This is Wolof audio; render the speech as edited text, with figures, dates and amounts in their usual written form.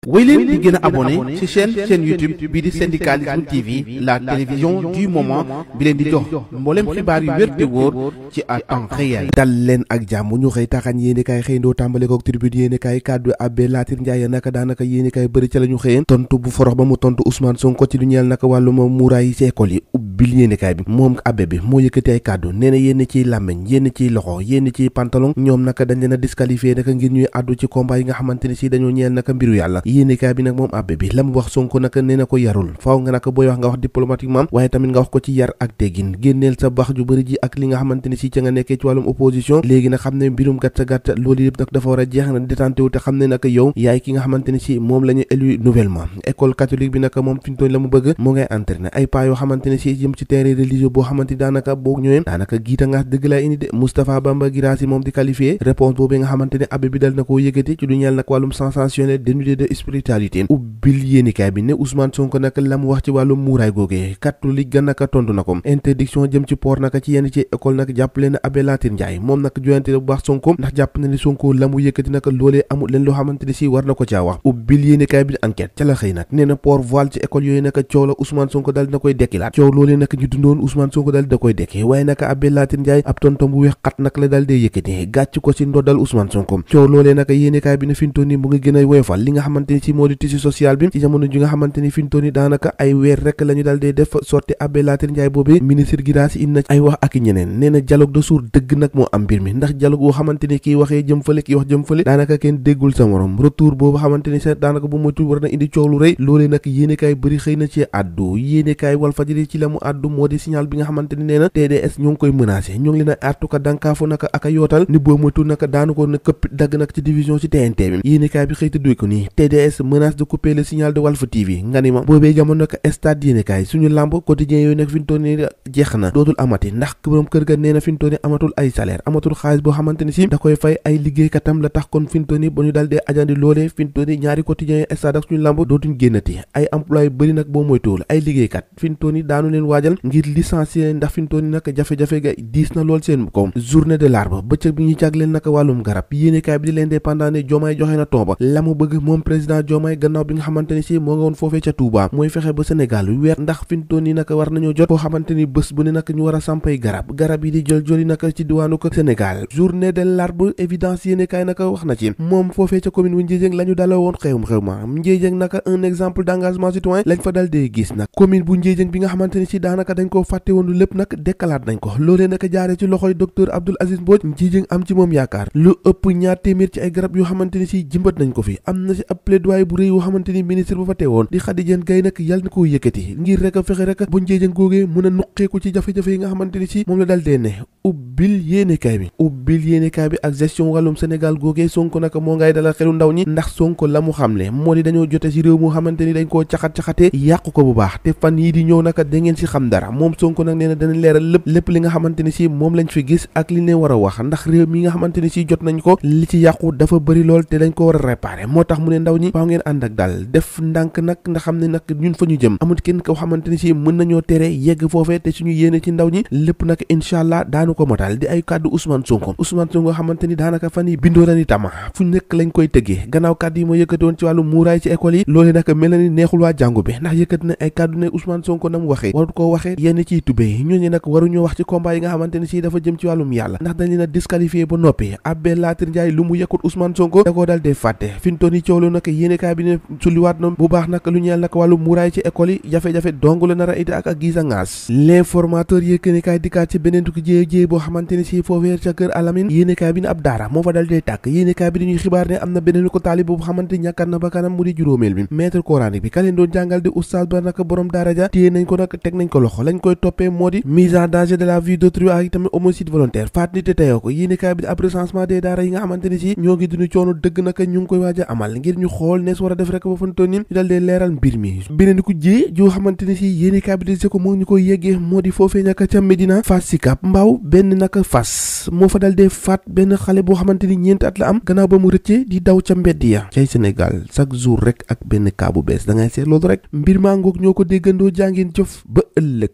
wéy leen di gën a abonné ci chaîne YouTube bii di Syndicalisme TV, la télévision du moment bi leen di jox mboolem xibaar yu wér te wóor ci à temps réel. dal leen ak jàmm ñu xëy taxañ yéenekaay xëyndoo tàmbale kook tribune yéenekaay kàddu Abbé Latir Ndiaye naka daanaka yéenekaay bëri ca la ñu xëyeen tontu bu forox ba mu tontu Ousmane Sonko ci lu ñeel naka wàllum muuraay yi ci école yi ubbil yéenekaay bi moom Abbé bi moo yëkkati ay kàddu nee na yénn ciy làmmiñ yénn ciy loxo yénn ciy pantalon ñoom naka dañ leen a disqualifié naka ngir ñuy àddu ci combat yi nga xamante ni si dañoo ñeel naka mbiru yàlla. yéenekaay bi nag moom Abbé bi la mu wax Sonko naka nee na ko yarul faaw nga naka booy wax nga wax diplomatiquement waaye tamit nga wax ko ci yar ak teggin génneel sa bax ju bëri ji ak li nga xamante ni si ca nga nekkee ci wàllum opposition léegi nag xam ne mbirum gàtt loolu yëpp nag dafa war a jeex na détente wu te xam ne naka yow yaay ki nga xamante ni si moom la ñu élu nouvellement. école catholique bi naka moom fi ñu toll la mu bëgg moo ngay entraîné ay pas yoo xamante ni si jëm ci terrain religieux boo xamante daanaka boo ñëwee daanaka giita nga dëgg laa indi de Moustapha Bamba Guirassy moom di qualifié réponse boobu nga xamante ne Abbé bi dal na koo yëkkati ci lu ñeel nag wàllum sensationnel dénudé de spiritualité ubbil yéenikaay bi ne Ousmane Sonko naka la mu wax ci wàllum muuraay googee catholique ga naka tontu na ko interdiction jëm ci port naka ci yenn ci école nag jàppale na Abbé Latir Ndiaye moom nag joyante bu baax Sonko ndax jàpp na ni Sonko la mu yëkkati naka loolee amul leen loo xamante ni si war na ko caa wax ubbil yéenikaay bi enquête ca la xëy nag nee na port voile ci école yooyu naka coow la Ousmane Sonko dal dina koy dekkilaat coow loolee naka ñu dundoon Ousmane Sonko dal da koy dekki waaye naka Abbé Latir Ndiaye ab tontom bu weex xat nag la dal dee yëkkati gàcc ko ci ndoddal Ousmane Sonko coow loolee naka yéenikaay bi ne fintoon ni mu ngi gën a woyofal li nga xamante ni si moo di tissu social bi ci jamono ji nga xamante ni fintoon ni daanaka ay weer rek la ñu dal dee def sorti Abbé Latir Ndiaye boobee ministre Guirassy indi na ay wax ak ñeneen nee na dialogue de sourds dëgg nag moo am mbir mi ndax dialogue boo xamante ni kii waxee jëm fële kii wax jëm fële daanaka kenn déggul sa morom retour boobu xamante ni sax daanaka bu moytu war na indi coow lu rëy loolee nag yéenekaay bëri xëy na ci àddu yéenekaay Walfadjri ci la mu àddu moo di signal bi nga xamante ni nee na TDS ñoo ngi koy menacé ñoo ngi leen a artu ka dankaafu naka ak a yootal ni boo moytu naka daanu ko na këpp dagg nag ci division ci TNT bi yéenekaay bi xëy tëdduy ko nii TDS menace de couper le signal de Walf TV nga ni ma boobee jamono nag stade yéenekaay suñu lamb quotidien yooyu nag fi ñu toll nii jeex na dootul amati ndax borom kër ga nee na fi ñu toll nii amatul ay salaire amatul xaalis boo xamante ni si da koy fay ay liggéeykatam la tax kon fi ñu toll nii ba ñu dal dee ajandi loolee fi ñu toll nii ñaari quotidien yi stade ak suñu lamb dootuñ génnati ay employé bëri nag boo moytuwul ay liggéeykat fi ñu toll nii daanu leen waajal ngir licencier ndax fi ñu toll nii nag jafe-jafe ga diis na lool seen kaw journée de l'arbre bëccëg bi ñu jagleen naka wàllum garab yéenekaay bi di l'Indépendant ne Diomaye joxe na tomba la mu bëgg moom président Diomaye gannaaw bi nga xamante ni si moo nga woon foofee ca Touba mooy fexe ba Sénégal weer ndax fi ñu toll nii naka war nañoo jot foo xamante ni bés bu ne nag ñu war a sampay garab yi di jël joli naka ci diwaanu ko Sénégal journée de l'arbre évidence yéenekaay naka wax na ci moom foofee ca commune bu Ndiédiène la ñu dala woon xew ma Ndiédiène naka un exemple d'engagement citoyen lañ fa dal dee gis nag commune bu Ndiédiène bi nga xamante ni si daanaka dañ koo fàtte woon lu lépp nag dekkalaat nañ ko loolee naka jaaree ci loxoy docteur Abdoul Aziz Mbodj Ndiédiène am ci moom yaakaar lu ëpp ñaar téeméer ci ay garab yoo xamante ni si jëmbat nañ ko fi am na si ab plaidoyer bu rëy yoo xamante ni ministre ba fa teewoon di Khady Diène Gaye nag yàlla na koo yëkkati ngir rek a fexe rek bu Ndiédiène googee mën a nuqeeku ci jafe-jafe yi nga xamante ni si moom la dal dee ne ubbil yéenekaay bi ak gestion wàllum Sénégal googee Sonko naka moo ngay dalal xelu ndaw ñi ndax Sonko la mu xamle moo di dañoo jote si réew moo xamante ni dañ koo caxat-caxatee yàqu ko bu baax te fan yii di ñëw naka da ngeen si xam dara moom Sonko nag nee na dana leeral lépp li nga xamante ni si moom lañ fi gis ak li leen war a wax ndax réew mi nga xamante ni si jot nañ ko li ci yàqu dafa bëri lool te dañ ko war a réparer moo tax mu ne ndaw ñi faaw ngeen ànd ak dal def ndànk nag nga xam ne nag ñun fa ñu jëm amul kenn ko xamante ni si mën nañoo tere yegg foofee te suñu yéene ci ndaw ñi lépp nag incha allah daanu ko motal di ay kàddu Ousmane Sonko xamante ni daanaka fan yi bindoo na ni tama fu nekk lañ koy tëggee gannaaw kàddu yi moo yëkkati woon ci wàllu muuraay ci école yi loolu nag mel na ni neexul waa jàngu bi ndax yëkkati na ay kàddu ne Ousmane Sonko na mu waxee warut koo waxee yenn ciy tubéy ñooñu nag waruñoo wax ci combat yi nga xamante ni si dafa jëm ci wàllum yàlla ndax dañ leen a disqualifié ba noppi Abbé Latir Ndiaye lu mu yekkut Ousmane Sonko da koo dal dee fàtte fi ñu toll nii coow lu nag yéenekaay bi ne sulliwaat na bu baax nag lu ñeel nag wàllu muuraay ci école yi jafe-jafe dong la nar a indi ak giisa ngaas l'informateur yéenekaay dikkaat ci beneen tukki jéye boo xamante ni si foofee ca kër Alamine yéenekaay bi ne ab daara moo fa dal dee tàkk yéenekaay bi dañuy xibaar ne am na beneen ko taalib boobu xamante ñàkkat na ba kanam mu di juróomeel bi maître coranique bi ka leen doon jàngal di oustaz ba nag borom daara ja téye nañ ko nag teg nañ ko loxo lañ koy toppee moo di mise en danger de la vie d'autrui ak tamit homicide volontaire faat nit te teyoo ko yéenekaay bi ab recensement des daara yi nga xamante ni si ñoo ngi duñu coono dëgg naka ñu ngi koy waaj a amal ngir ñu xool nees war a def rek ba fantoon ni ñu dal dee leeral mbir mi beneen ko jee joo xamante ni si yéenekaay bi di ko moo ñu koy yeggee moo di foofee naka ca Médina Fass Sicap Mbao benn naka fas moo fa dal dee faat benn xale boo xamante ni ñeenti at la am gannaaw ba mu rëccee di daw ca mbedd ya cay Sénégal chaque jour rek ak benn cas bu bees da ngay seet loolu rek mbir maa ngoog ñoo ko déggandoo jàngeen jëf ba ëllëg